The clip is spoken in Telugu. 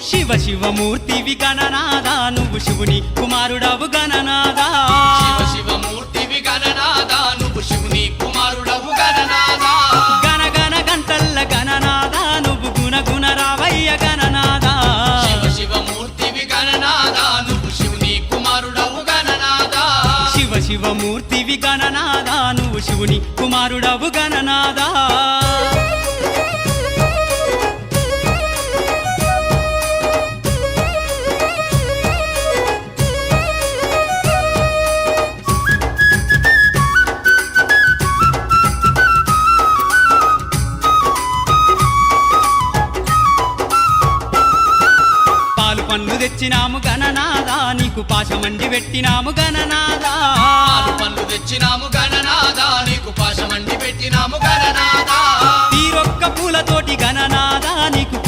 శివ శివమూర్తివి గణనాదా నువ్వు శివుని కుమారుడవు గణనాదా శివ శివమూర్తివి గణనాదా నువ్వు శివుని కుమారుడవు గణనాదా గణ గణ గంటల్ల గణనాదా నువ్వు గుణ గుణ రావయ్య గణనాదా శివ శివమూర్తివి గణనాదా నువ్వు శివుని కుమారుడవు గణనాదా శివ శివమూర్తివి గణనాదా నువ్వు శివుని కుమారుడవు గణనాదా పండ్లు తెచ్చినాము గణనాదా నీకు పాశమండి పెట్టినాము గణనాదా పండ్లు తెచ్చినాము గణనాదా నీకు పాశమండి పెట్టినాము గణనాదా తీరొక్క పూలతోటి గణనాదా నీకు